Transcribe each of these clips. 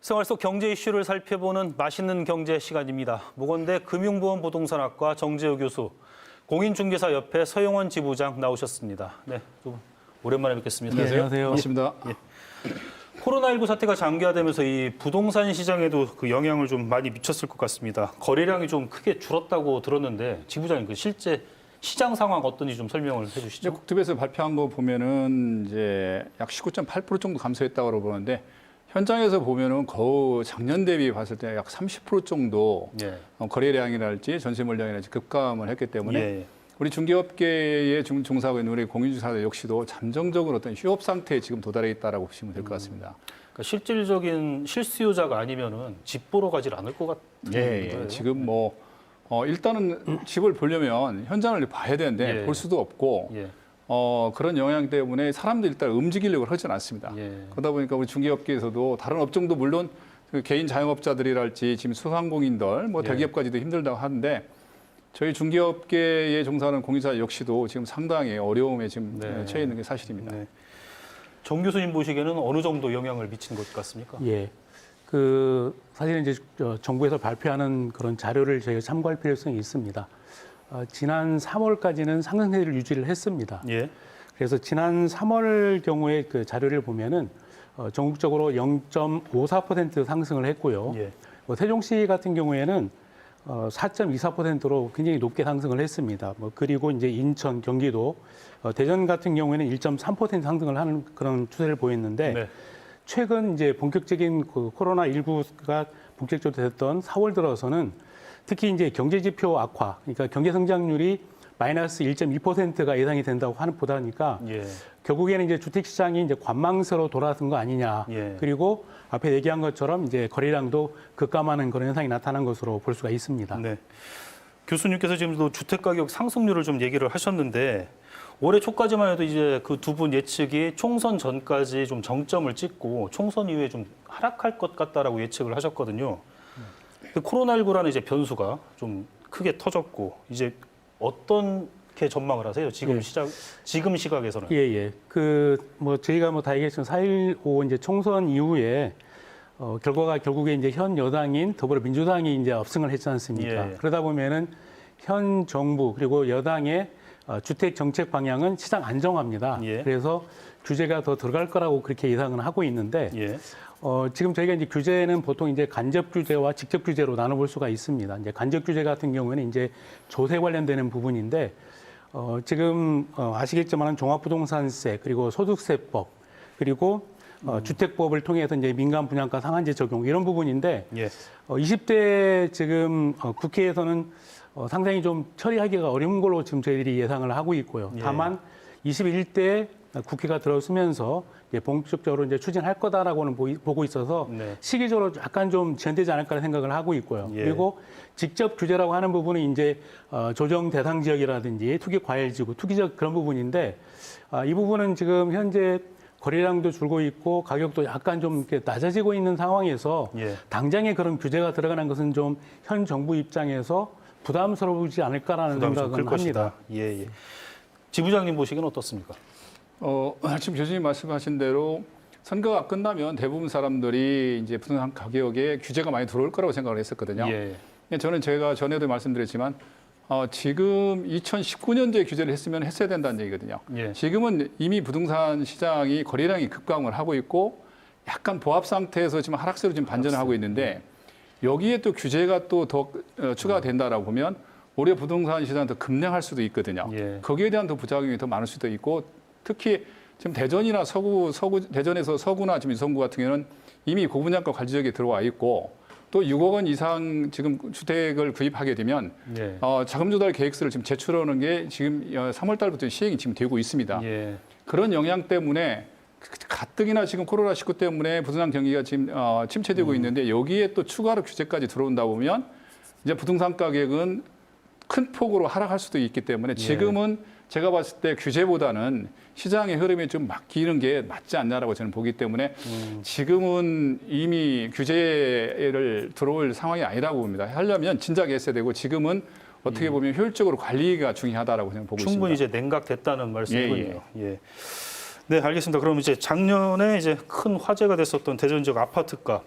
생활 속 경제 이슈를 살펴보는 맛있는 경제 시간입니다. 모건대 금융보험부동산학과 정재호 교수, 공인중개사협회 서영원 지부장 나오셨습니다. 네, 좀 오랜만에 뵙겠습니다. 네, 안녕하세요. 반갑습니다. 예. 코로나19 사태가 장기화되면서 이 부동산 시장에도 그 영향을 좀 많이 미쳤을 것 같습니다. 거래량이 좀 크게 줄었다고 들었는데 지부장님 그 실제 시장 상황 어떤지 좀 설명을 해주시죠. 국토부에서 발표한 거 보면은 이제 약 19.8% 정도 감소했다고 보는데 현장에서 보면은 거의 작년 대비 봤을 때 약 30% 정도 예. 거래량이랄지 전세 물량이랄지 급감을 했기 때문에 예. 우리 중개업계에 종사하고 있는 우리 공인중개사들 역시도 잠정적으로 어떤 휴업 상태에 지금 도달해 있다라고 보시면 될 것 같습니다. 그러니까 실질적인 실수요자가 아니면은 집 보러 가질 않을 것 같은 거예요. 지금 뭐 일단은 집을 보려면 현장을 봐야 되는데 예. 볼 수도 없고 예. 그런 영향 때문에 사람들이 일단 움직이려고 하진 않습니다. 예. 그러다 보니까 우리 중개업계에서도 다른 업종도 물론 그 개인 자영업자들이랄지 지금 소상공인들 뭐 예. 대기업까지도 힘들다고 하는데 저희 중개업계에 종사하는 공인사 역시도 지금 상당히 어려움에 지금 네. 처해 있는 게 사실입니다. 네. 정 교수님 보시기에는 어느 정도 영향을 미친 것 같습니까? 예. 사실 이제 정부에서 발표하는 그런 자료를 저희가 참고할 필요성이 있습니다. 지난 3월까지는 상승세를 유지를 했습니다. 예. 그래서 지난 3월 경우에 그 자료를 보면은 전국적으로 0.54% 상승을 했고요. 예. 세종시 같은 경우에는 4.24%로 굉장히 높게 상승을 했습니다. 그리고 이제 인천, 경기도, 대전 같은 경우에는 1.3% 상승을 하는 그런 추세를 보였는데 네. 최근 이제 본격적인 그 코로나19가 본격적으로 됐던 4월 들어서는 특히 이제 경제 지표 악화, 그러니까 경제 성장률이 마이너스 1.2%가 예상이 된다고 보다니까 예. 결국에는 이제 주택 시장이 이제 관망세로 돌아선 거 아니냐. 예. 그리고 앞에 얘기한 것처럼 이제 거래량도 급감하는 그런 현상이 나타난 것으로 볼 수가 있습니다. 네. 교수님께서 지금도 주택 가격 상승률을 좀 얘기를 하셨는데 올해 초까지만 해도 이제 그 두 분 예측이 총선 전까지 좀 정점을 찍고 총선 이후에 좀 하락할 것 같다라고 예측을 하셨거든요. 코로나19라는 이제 변수가 좀 크게 터졌고 이제 어떻게 전망을 하세요? 지금 예. 지금 시각에서는. 예. 저희가 다 얘기했지만 4.15 이제 총선 이후에 결과가 결국에 이제 현 여당인 더불어민주당이 이제 압승을 했지 않습니까? 예. 그러다 보면은 현 정부 그리고 여당의 주택 정책 방향은 시장 안정화입니다. 예. 그래서 규제가 더 들어갈 거라고 그렇게 예상은 하고 있는데 예. 지금 저희가 이제 규제는 보통 이제 간접 규제와 직접 규제로 나눠볼 수가 있습니다. 이제 간접 규제 같은 경우에는 이제 조세 관련되는 부분인데 지금 아시겠지만 종합부동산세 그리고 소득세법 그리고 주택법을 통해서 이제 민간 분양가 상한제 적용 이런 부분인데 예. 20대 지금 국회에서는 상당히 좀 처리하기가 어려운 걸로 지금 저희들이 예상을 하고 있고요. 예. 다만 21대 국회가 들어서면서 이제 본격적으로 이제 추진할 거다라고는 보고 있어서 네. 시기적으로 약간 좀 지연되지 않을까 생각을 하고 있고요. 예. 그리고 직접 규제라고 하는 부분은 이제 조정 대상 지역이라든지 투기 과열 지구, 투기적 그런 부분인데 이 부분은 지금 현재 거래량도 줄고 있고 가격도 약간 좀 이렇게 낮아지고 있는 상황에서 예. 당장에 그런 규제가 들어가는 것은 좀 현 정부 입장에서 부담스러우지 않을까라는 부담이 좀 생각은 클 것이다. 합니다. 예. 지부장님 보시기는 어떻습니까? 지금 교수님 말씀하신 대로 선거가 끝나면 대부분 사람들이 이제 부동산 가격에 규제가 많이 들어올 거라고 생각을 했었거든요. 예. 저는 제가 전에도 말씀드렸지만 지금 2019년도에 규제를 했으면 했어야 된다는 얘기거든요. 예. 지금은 이미 부동산 시장이 거래량이 급감을 하고 있고 약간 보합 상태에서 지금 하락세로 지금 반전을 하고 있는데 여기에 또 규제가 또 더 추가가 된다라고 보면 올해 부동산 시장은 더 급락할 수도 있거든요. 예. 거기에 대한 더 부작용이 더 많을 수도 있고 특히 지금 대전이나 대전에서 서구나 지금 이성구 같은 경우는 이미 고분양가 관리 지역에 들어와 있고 또 6억 원 이상 지금 주택을 구입하게 되면 예. 자금 조달 계획서를 지금 제출하는 게 지금 3월 달부터 시행이 지금 되고 있습니다. 예. 그런 영향 때문에 가뜩이나 지금 코로나19 때문에 부동산 경기가 지금 침체되고 있는데 여기에 또 추가로 규제까지 들어온다 보면 이제 부동산 가격은 큰 폭으로 하락할 수도 있기 때문에 지금은 제가 봤을 때 규제보다는 시장의 흐름에 좀 맡기는 게 맞지 않냐라고 저는 보기 때문에 지금은 이미 규제를 들어올 상황이 아니라고 봅니다. 하려면 진작에 했어야 되고 지금은 어떻게 보면 효율적으로 관리가 중요하다라고 저는 보고 충분히 있습니다. 이제 냉각됐다는 말씀이군요. 예. 네, 알겠습니다. 그럼 이제 작년에 이제 큰 화제가 됐었던 대전 지역 아파트가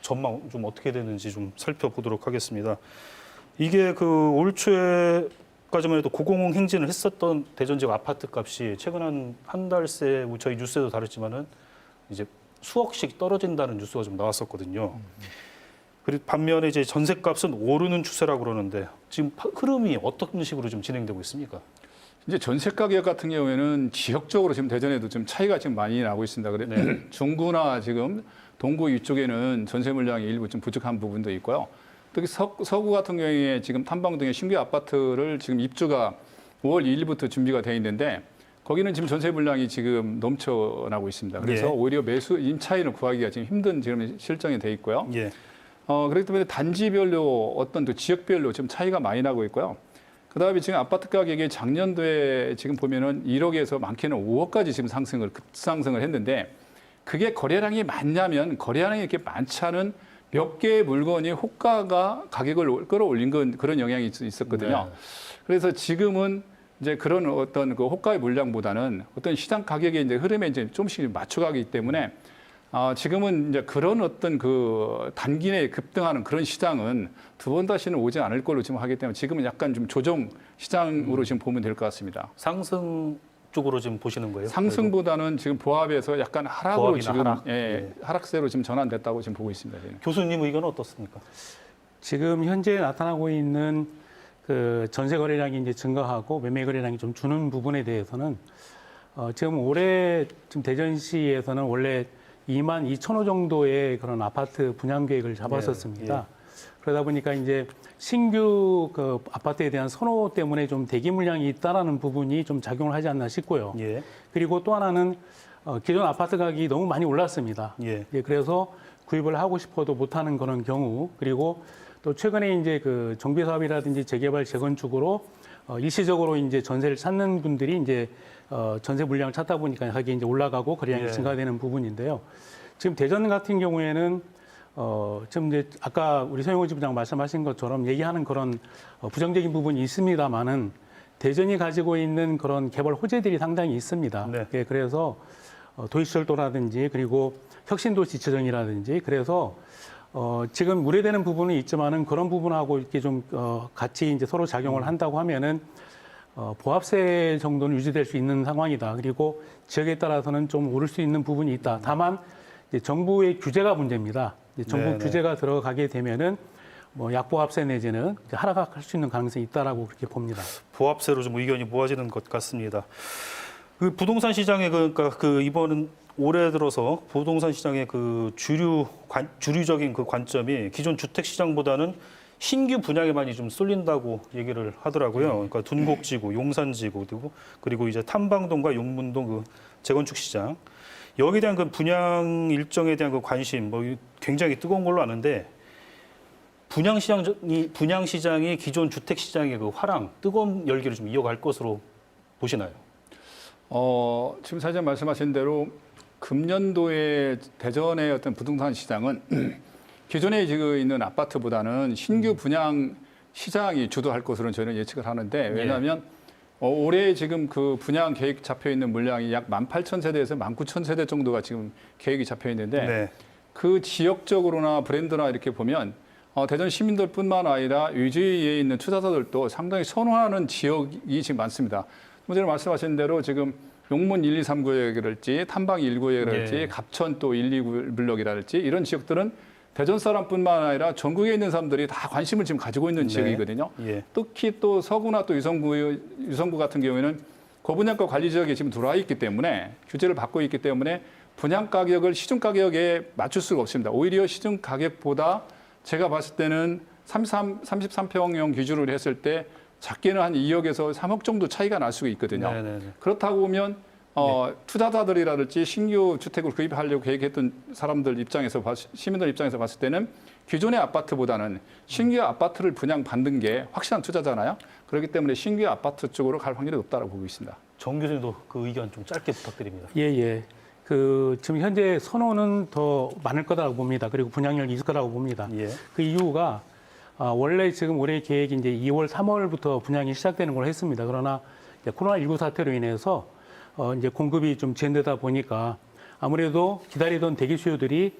전망 좀 어떻게 되는지 좀 살펴보도록 하겠습니다. 이게 그 올 초에까지만 해도 고공 행진을 했었던 대전 지역 아파트 값이 최근 한 달 새 저희 뉴스에도 다뤘지만은 이제 수억씩 떨어진다는 뉴스가 좀 나왔었거든요. 그리고 반면에 이제 전세값은 오르는 추세라고 그러는데 지금 흐름이 어떤 식으로 좀 진행되고 있습니까? 이제 전세 가격 같은 경우에는 지역적으로 지금 대전에도 좀 차이가 지금 많이 나고 있습니다. 그래 중구나 지금 동구 이쪽에는 전세 물량이 일부 좀 부족한 부분도 있고요. 특히 서구 같은 경우에 지금 탐방동의 신규 아파트를 지금 입주가 5월 2일부터 준비가 돼 있는데 거기는 지금 전세 물량이 지금 넘쳐나고 있습니다. 그래서 예. 오히려 매수 임차인을 구하기가 지금 힘든 지금 실정이 돼 있고요. 예. 그렇기 때문에 단지별로 어떤 또 지역별로 지금 차이가 많이 나고 있고요. 그다음에 지금 아파트 가격이 작년도에 지금 보면은 1억에서 많게는 5억까지 지금 급상승을 했는데 그게 거래량이 많냐면 거래량이 이렇게 많지 않은 몇 개의 물건이 호가가 가격을 끌어올린 그런 영향이 있었거든요. 네. 그래서 지금은 이제 그런 어떤 그 호가의 물량보다는 어떤 시장 가격의 이제 흐름에 이제 조금씩 맞춰가기 때문에 지금은 이제 그런 어떤 그 단기 내에 급등하는 그런 시장은 두 번 다시는 오지 않을 걸로 지금 하기 때문에 지금은 약간 좀 조정 시장으로 지금 보면 될 것 같습니다. 상승 쪽으로 지금 보시는 거예요? 상승보다는 지금 보합에서 약간 하락으로 보합이나 지금 하락. 하락세로 지금 전환됐다고 지금 보고 있습니다. 저희는. 교수님 의견은 어떻습니까? 지금 지금 현재 나타나고 있는 그 전세 거래량이 이제 증가하고 매매 거래량이 좀 주는 부분에 대해서는 지금 올해 지금 대전시에서는 원래 2만 2천 호 정도의 그런 아파트 분양 계획을 잡았었습니다. 그러다 보니까 이제 신규 그 아파트에 대한 선호 때문에 좀 대기 물량이 있다라는 부분이 좀 작용을 하지 않나 싶고요. 예. 그리고 또 하나는 기존 아파트 가격이 너무 많이 올랐습니다. 예. 그래서 구입을 하고 싶어도 못하는 그런 경우, 그리고 또 최근에 이제 그 정비 사업이라든지 재개발 재건축으로 일시적으로 이제 전세를 찾는 분들이 이제 전세 물량을 찾다 보니까 가격이 이제 올라가고 거래량이 예. 증가되는 부분인데요. 지금 대전 같은 경우에는 지금 이제 아까 우리 서영호 지부장 말씀하신 것처럼 얘기하는 그런 부정적인 부분이 있습니다만은 대전이 가지고 있는 그런 개발 호재들이 상당히 있습니다. 네. 예, 그래서 도시철도라든지 그리고 혁신도시 지정이라든지 그래서 지금 우려되는 부분은 있지만은 그런 부분하고 이렇게 좀 같이 이제 서로 작용을 한다고 하면은 보합세 정도는 유지될 수 있는 상황이다. 그리고 지역에 따라서는 좀 오를 수 있는 부분이 있다. 다만 이제 정부의 규제가 문제입니다. 이제 정부 네네. 규제가 들어가게 되면은 뭐 약보합세 내지는 이제 하락할 수 있는 가능성이 있다라고 그렇게 봅니다. 보합세로 좀 의견이 모아지는 것 같습니다. 그 부동산 시장의 그러니까 그 이번은 올해 들어서 부동산 시장의 그 주류적인 그 관점이 기존 주택 시장보다는 신규 분양에 많이 좀 쏠린다고 얘기를 하더라고요. 그러니까 둔곡지구, 용산지구 그리고 이제 탐방동과 용문동 그 재건축 시장 여기에 대한 그 분양 일정에 대한 그 관심 뭐 굉장히 뜨거운 걸로 아는데 분양 시장이 기존 주택 시장의 그 화랑 뜨거운 열기를 좀 이어갈 것으로 보시나요? 지금 사장 말씀하신 대로 금년도에 대전의 어떤 부동산 시장은 기존에 지금 있는 아파트보다는 신규 분양 시장이 주도할 것으로 저는 예측을 하는데 왜냐하면 올해 지금 그 분양 계획 잡혀 있는 물량이 약 18,000세대에서 19,000세대 정도가 지금 계획이 잡혀 있는데 네. 그 지역적으로나 브랜드나 이렇게 보면 대전 시민들뿐만 아니라 위주에 있는 투자자들도 상당히 선호하는 지역이 지금 많습니다. 먼저 말씀하신 대로 지금 용문 1, 2, 3구역이랄지 탐방 1구역이랄지 예. 갑천 또 1, 2구 블록이랄지 이런 지역들은 대전 사람뿐만 아니라 전국에 있는 사람들이 다 관심을 지금 가지고 있는 지역이거든요. 예. 특히 또 서구나 또 유성구 같은 경우에는 거분양가 관리 지역에 지금 들어와 있기 때문에 규제를 받고 있기 때문에 분양 가격을 시중 가격에 맞출 수가 없습니다. 오히려 시중 가격보다 제가 봤을 때는 33평형 기준으로 했을 때 작게는 한 2억에서 3억 정도 차이가 날 수가 있거든요. 네네네. 그렇다고 보면 투자자들이라든지 신규 주택을 구입하려고 계획했던 사람들 입장에서 시민들 입장에서 봤을 때는 기존의 아파트보다는 신규 아파트를 분양받는 게 확실한 투자잖아요. 그렇기 때문에 신규 아파트 쪽으로 갈 확률이 높다고 보고 있습니다. 정 교수님도 그 의견 좀 짧게 부탁드립니다. 예. 그 지금 현재 선호는 더 많을 거라고 봅니다. 그리고 분양량이 있을 거라고 봅니다. 예. 그 이유가 원래 지금 올해 계획이 이제 2월, 3월부터 분양이 시작되는 걸 했습니다. 그러나 이제 코로나19 사태로 인해서 이제 공급이 좀 지연되다 보니까 아무래도 기다리던 대기 수요들이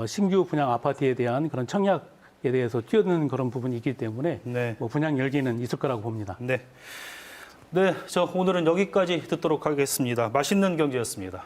신규 분양 아파트에 대한 그런 청약에 대해서 뛰어드는 그런 부분이 있기 때문에 네. 뭐 분양 열기는 있을 거라고 봅니다. 네. 네, 저 오늘은 여기까지 듣도록 하겠습니다. 맛있는 경제였습니다.